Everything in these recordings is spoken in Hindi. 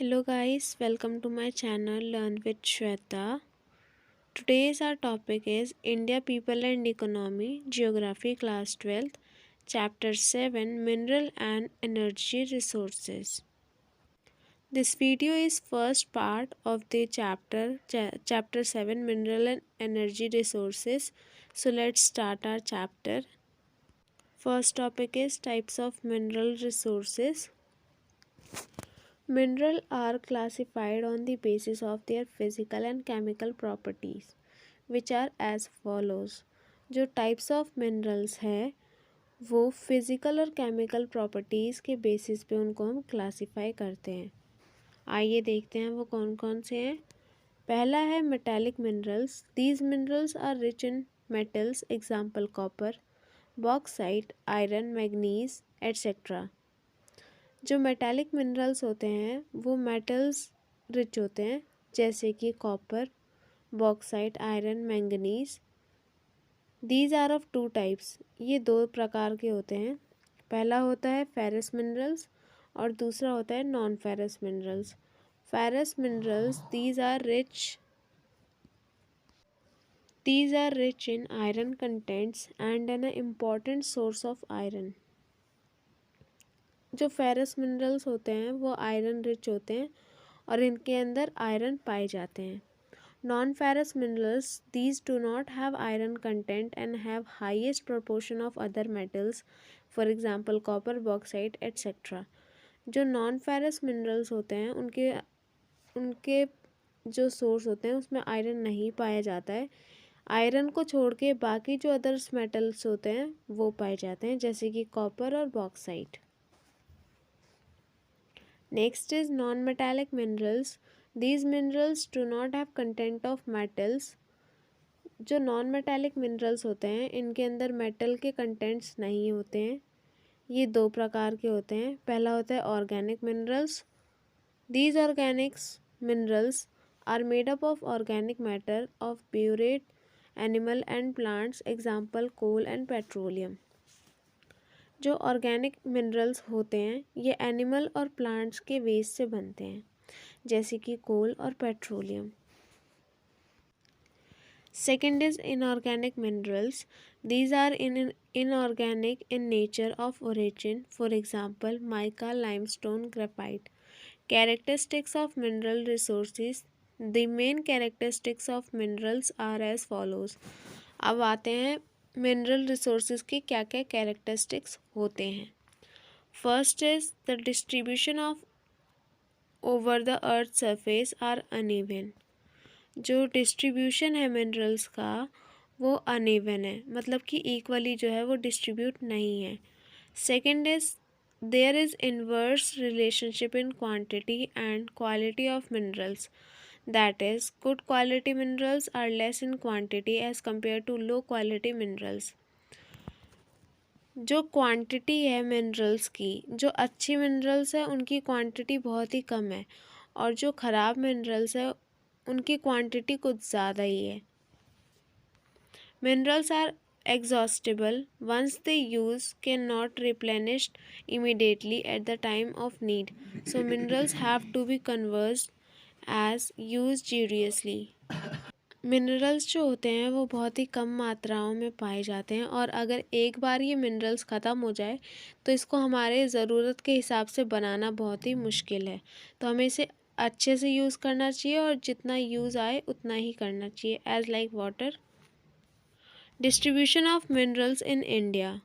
Hello guys, welcome to my channel Learn with Shweta. Today's our topic is India People and Economy, Geography Class 12th, Chapter 7 Mineral and Energy Resources. This video is first part of the chapter 7 Mineral and Energy Resources. So let's start our chapter. First topic is types of mineral resources. Minerals are classified on the basis of their physical and chemical properties, which are as follows. जो types of minerals है वो फिजिकल और केमिकल प्रॉपर्टीज़ के बेसिस पे उनको हम क्लासीफाई करते हैं। आइए देखते हैं वो कौन कौन से हैं। पहला है metallic minerals. These minerals are rich in metals, example copper, bauxite, iron, manganese etcetera. जो मेटालिक मिनरल्स होते हैं वो मेटल्स रिच होते हैं, जैसे कि copper, bauxite, iron, manganese. These are of two types, ये दो प्रकार के होते हैं। पहला होता है फेरस मिनरल्स और दूसरा होता है non ferrous minerals. Ferrous minerals these are rich in iron contents and an important source of iron। जो फेरस मिनरल्स होते हैं वो आयरन रिच होते हैं और इनके अंदर आयरन पाए जाते हैं। Non ferrous minerals these do not have iron content and have highest proportion of other metals, for example copper, bauxite etcetera. जो नॉन फेरस मिनरल्स होते हैं उनके उनके जो सोर्स होते हैं उसमें आयरन नहीं पाया जाता है। आयरन को छोड़ के बाकी जो अदर्स मेटल्स होते हैं वो पाए जाते हैं, जैसे कि कॉपर और bauxite. Next is non-metallic minerals. These minerals do not have content of metals। जो नॉन मेटालिक मिनरल्स होते हैं इनके अंदर मेटल के कंटेंट्स नहीं होते हैं। ये दो प्रकार के होते हैं। पहला होता है organic minerals. These organics minerals are made up of organic matter of buried animal and plants, example coal and petroleum. जो ऑर्गेनिक मिनरल्स होते हैं ये एनिमल और प्लांट्स के वेस्ट से बनते हैं, जैसे कि कोल और petroleum. Second is inorganic minerals. These are inorganic in nature of origin, for example mica, limestone, graphite. Characteristics of mineral resources. The main characteristics of minerals are as follows. अब आते हैं मिनरल रिसोर्सेज की क्या क्या कैरेक्टरिस्टिक्स होते हैं। First is the distribution of over the earth surface are uneven. जो डिस्ट्रीब्यूशन है मिनरल्स का वो अनइवन है, मतलब कि इक्वली जो है वो डिस्ट्रीब्यूट नहीं है। Second is there is inverse relationship in quantity and quality of minerals. That is, good quality minerals are less in quantity as compared to low quality minerals। जो क्वांटिटी है मिनरल्स की, जो अच्छी मिनरल्स है उनकी क्वांटिटी बहुत ही कम है और जो ख़राब मिनरल्स है उनकी क्वांटिटी कुछ ज़्यादा ही है। Minerals are exhaustible once they use cannot replenished immediately at the time of need, so minerals have to be conserved as used judiciously। Minerals जो होते हैं वो बहुत ही कम मात्राओं में पाए जाते हैं और अगर एक बार ये मिनरल्स ख़त्म हो जाए तो इसको हमारे ज़रूरत के हिसाब से बनाना बहुत ही मुश्किल है। तो हमें इसे अच्छे से यूज़ करना चाहिए और जितना यूज़ आए उतना ही करना चाहिए, as like water. Distribution of minerals in India.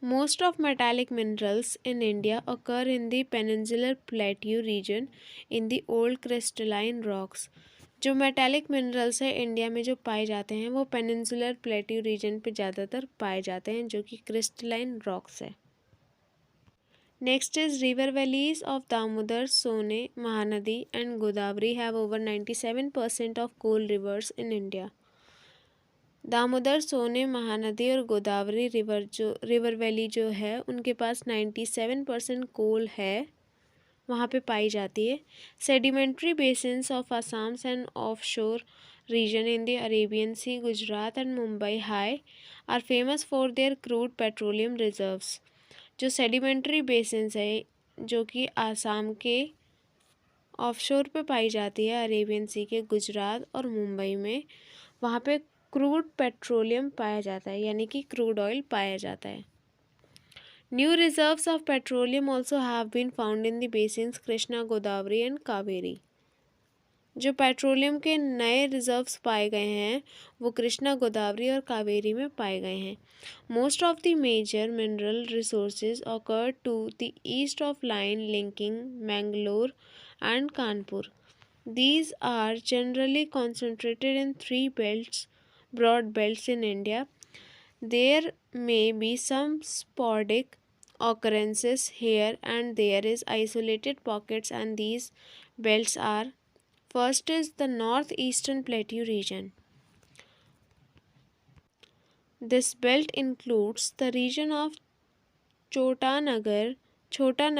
Most of metallic minerals in India occur in the peninsular plateau region in the old crystalline rocks। जो मेटालिक मिनरल्स है इंडिया में जो पाए जाते हैं वो पेनिनसुलर प्लेट्यू रीजन पे ज़्यादातर पाए जाते हैं, जो कि क्रिस्टलाइन रॉक्स है। Next is river valleys of Damodar, Sone, Mahanadi and Godavari have over 97% of coal reserves in India. Damodar, Sone, Mahanadi और गोदावरी रिवर वैली जो है उनके पास 97% कोल है, वहाँ पे पाई जाती है। Sedimentary basins of Assam and offshore region in the Arabian sea, Gujarat and Mumbai high are famous for their crude petroleum reserves. जो सेडिमेंट्री बेसिन्स है जो कि आसाम के ऑफशोर पे पाई जाती है अरेबियन सी के गुजरात और मुंबई में। वहाँ पे क्रूड पेट्रोलियम पाया जाता है, यानी कि क्रूड ऑयल पाया जाता है। New reserves of petroleum also have been found in the basins Krishna, Godavari and Kaveri. जो पेट्रोलियम के नए रिजर्व्स पाए गए हैं वो कृष्णा, गोदावरी और कावेरी में पाए गए हैं। Most of the major mineral resources occur to the east of line linking Mangalore and Kanpur. These are generally concentrated in three belts, broad belts in India. There may be some sporadic occurrences here and there is isolated pockets, and these belts are: first is the northeastern plateau region. This belt includes the region of Chota Nagar, Chota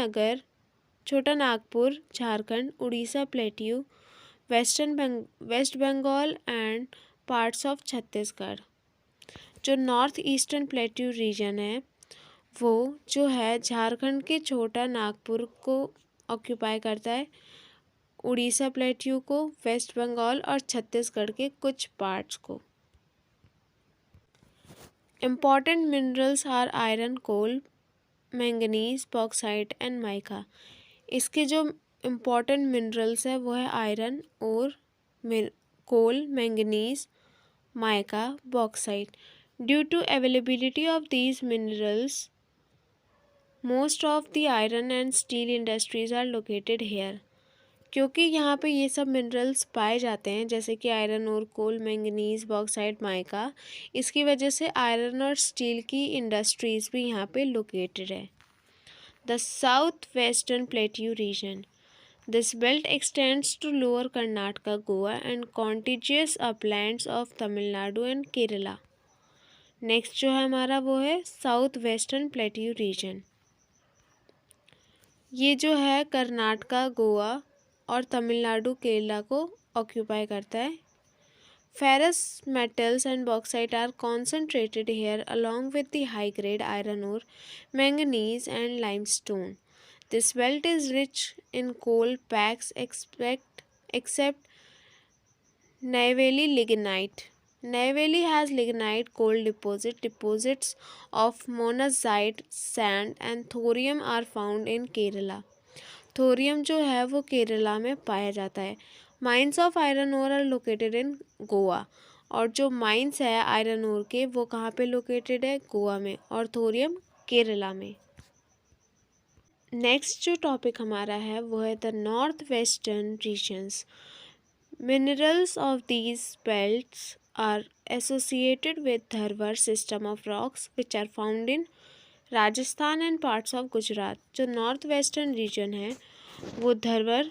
Nagpur, Jharkhand, Odisha Plateau, West Bengal and parts of Chhattisgarh. जो नॉर्थ ईस्टर्न प्लेट्यू रीजन है वो जो है झारखंड के छोटा नागपुर को ऑक्यूपाई करता है, उड़ीसा प्लेट्यू को, वेस्ट बंगाल और छत्तीसगढ़ के कुछ पार्ट्स को। Important minerals are iron, coal, manganese, bauxite and mica. इसके जो इम्पॉर्टेंट मिनरल्स है वो है आयरन और coal, manganese, mica, bauxite. Due to availability of these minerals most of the iron and steel industries are located here. क्योंकि यहाँ पे ये सब मिनरल्स पाए जाते हैं जैसे कि आयरन और कोल, मैंगनीज, बॉक्साइट, माइका, इसकी वजह से आयरन और स्टील की इंडस्ट्रीज भी यहाँ पे लोकेटेड है। The south western plateau region. This belt extends to lower Karnataka, Goa and contiguous uplands of Tamil Nadu and Kerala. Next जो है हमारा वो है साउथ वेस्टर्न प्लेट्यू रीजन। ये जो है कर्नाटका, गोवा और तमिलनाडु, केरला को ऑक्यूपाई करता है। Ferrous metals and bauxite are concentrated here along with the high grade iron ore, manganese and limestone. This belt is rich in coal packs except Neyveli lignite. Neyveli has lignite coal deposits of monazite sand and thorium are found in Kerala. Thorium जो है वो केरला में पाया जाता है। Mines of iron ore are located in Goa, और जो माइंस है आयरन ओर के वो कहाँ पे लोकेटेड है? गोवा में, और थोरियम केरला में। नेक्स्ट जो टॉपिक हमारा है वो है the north western regions. Minerals of these belts are associated with Dharwar system of rocks which are found in Rajasthan and parts of Gujarat. जो नॉर्थ वेस्टर्न रीजन है वो धरवर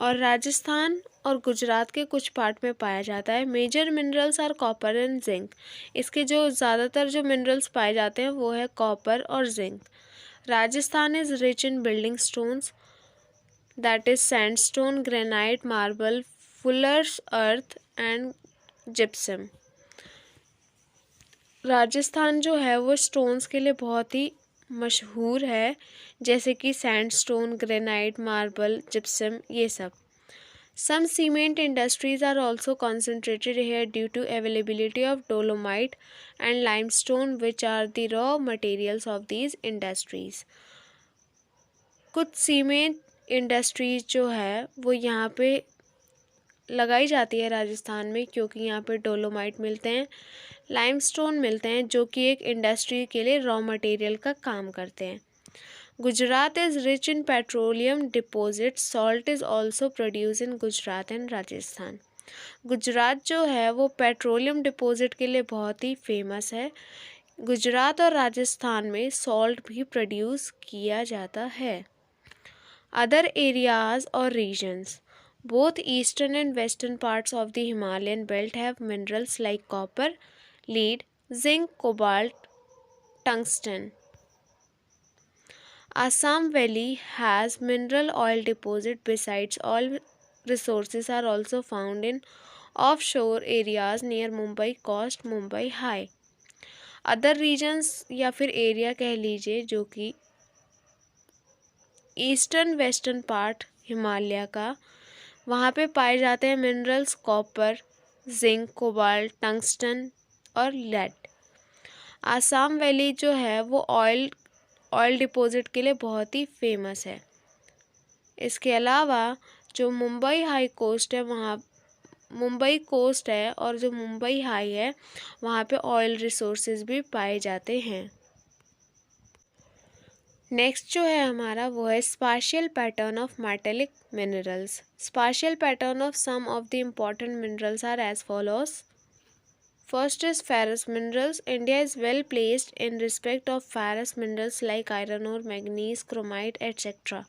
और राजस्थान और गुजरात के कुछ पार्ट में पाया जाता है। Major minerals are copper and zinc. इसके जो ज़्यादातर जो मिनरल्स पाए जाते हैं वो है कॉपर और zinc. Rajasthan is rich in building stones, that is sandstone, granite, marble, fuller's earth and gypsum. Rajasthan जो है वो स्टोन्स के लिए बहुत ही मशहूर है, जैसे कि सैंडस्टोन, ग्रेनाइट, मार्बल, जिप्सम, ये सब। Some cement industries are also concentrated here due to availability of dolomite and limestone, which are the raw materials of these industries. कुछ सीमेंट इंडस्ट्रीज जो है वो यहाँ पे लगाई जाती है राजस्थान में, क्योंकि यहाँ पे डोलोमाइट मिलते हैं, लाइमस्टोन मिलते हैं, जो कि एक इंडस्ट्री के लिए रॉ मटेरियल का काम करते हैं। Gujarat is rich in petroleum deposits. Salt is also produced in Gujarat and Rajasthan. Gujarat जो है वो पेट्रोलियम डिपॉजिट के लिए बहुत ही फेमस है। गुजरात और राजस्थान में सॉल्ट भी प्रोड्यूस किया जाता है। अदर एरियाज और regions, both eastern and western parts of the Himalayan belt have minerals like copper, lead, zinc, cobalt, tungsten. Assam Valley has mineral oil deposit. Besides, oil resources are also found in offshore areas near Mumbai coast, Mumbai high. Other regions या फिर एरिया कह लीजिए जो कि ईस्टर्न वेस्टर्न पार्ट हिमालय का। वहाँ पे पाए जाते हैं minerals copper, zinc, cobalt, tungsten और लेड। आसाम वैली जो है वो ऑयल डिपॉजिट के लिए बहुत ही फेमस है। इसके अलावा जो मुंबई हाई कोस्ट है, वहाँ मुंबई कोस्ट है और जो मुंबई हाई है वहाँ पे ऑयल रिसोर्सेज भी पाए जाते हैं। नेक्स्ट जो है हमारा वो है spatial pattern of metallic minerals. Spatial pattern of some of the important minerals are as follows. First is ferrous minerals. India is well placed in respect of ferrous minerals like iron ore, manganese, chromite, etc.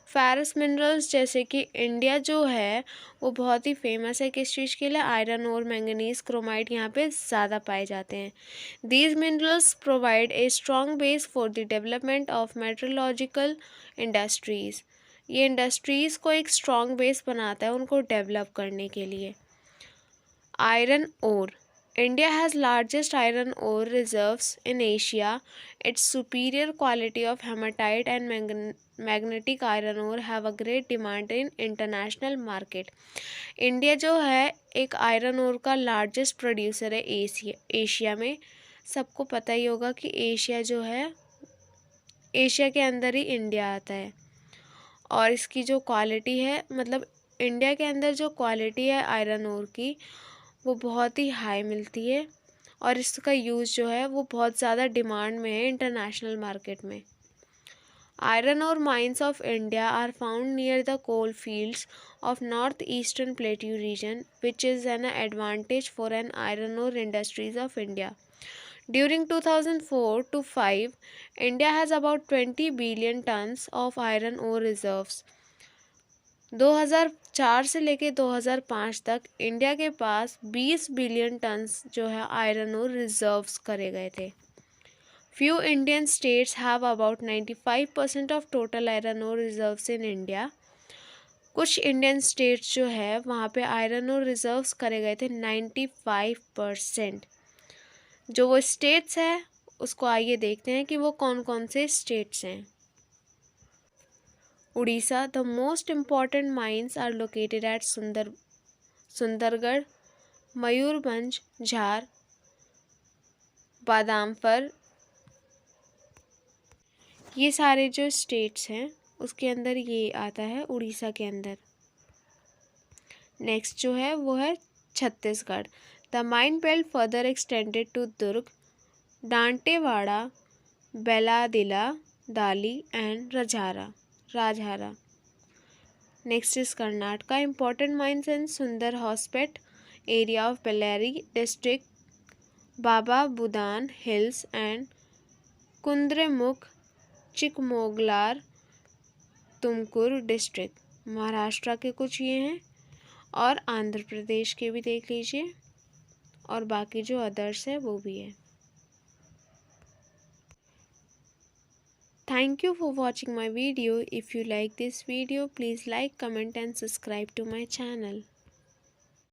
Ferrous minerals जैसे कि इंडिया जो है वो बहुत ही फेमस है किस चीज़ के लिए? आयरन और मैंगनीज, क्रोमाइट यहाँ पे ज़्यादा पाए जाते हैं। These minerals provide a strong base for the development of metrological industries. ये इंडस्ट्रीज़ को एक स्ट्रॉन्ग बेस बनाता है उनको डेवलप करने के लिए। Iron ore, India has largest iron ore reserves in Asia. Its superior quality of hematite and magnetic iron ore have a great demand in international market. India जो है एक आयरन ओर का लार्जेस्ट प्रोड्यूसर है एशिया में। सबको पता ही होगा कि एशिया जो है, एशिया के अंदर ही इंडिया आता है। और इसकी जो क्वालिटी है, मतलब इंडिया के अंदर जो क्वालिटी है आयरन ओर की वो बहुत ही हाई मिलती है और इसका यूज़ जो है वो बहुत ज़्यादा डिमांड में है इंटरनेशनल मार्केट में। Iron ore mines of India are found near the coal fields of north eastern plateau region which is an advantage for an iron ore industries of India. During 2004 to 5, India has about 20 billion tons of iron ore reserves. 2004 से लेके 2005 तक इंडिया के पास 20 बिलियन टन्स जो है आयरन ओर रिजर्व्स करे गए थे। Few Indian states have about 95% of total iron ore reserves in India. कुछ इंडियन स्टेट्स जो है वहाँ पे आयरन ओर रिजर्व्स करे गए थे 95%। जो वो स्टेट्स है उसको आइए देखते हैं कि वो कौन कौन से स्टेट्स हैं। Orissa, the most important mines are located at Sundargarh, Mayurbhanj, झार, बादामफर। ये सारे जो स्टेट्स हैं उसके अंदर ये आता है उड़ीसा के अंदर। नेक्स्ट जो है वो है Chhattisgarh. The mine belt further extended to Durg, Dantewada, Bailadila, Dalli and Rajhara. Next is Karnataka. Important mines in Sandur Hospet area of Bellary district, Baba Budan hills and Kudremukh, Chikmagalur, Tumkur district. Maharashtra के कुछ ये हैं और आंध्र प्रदेश के भी देख लीजिए और बाकी जो अदर्स है वो भी है। Thank you for watching my video. If you like this video, please like, comment and subscribe to my channel.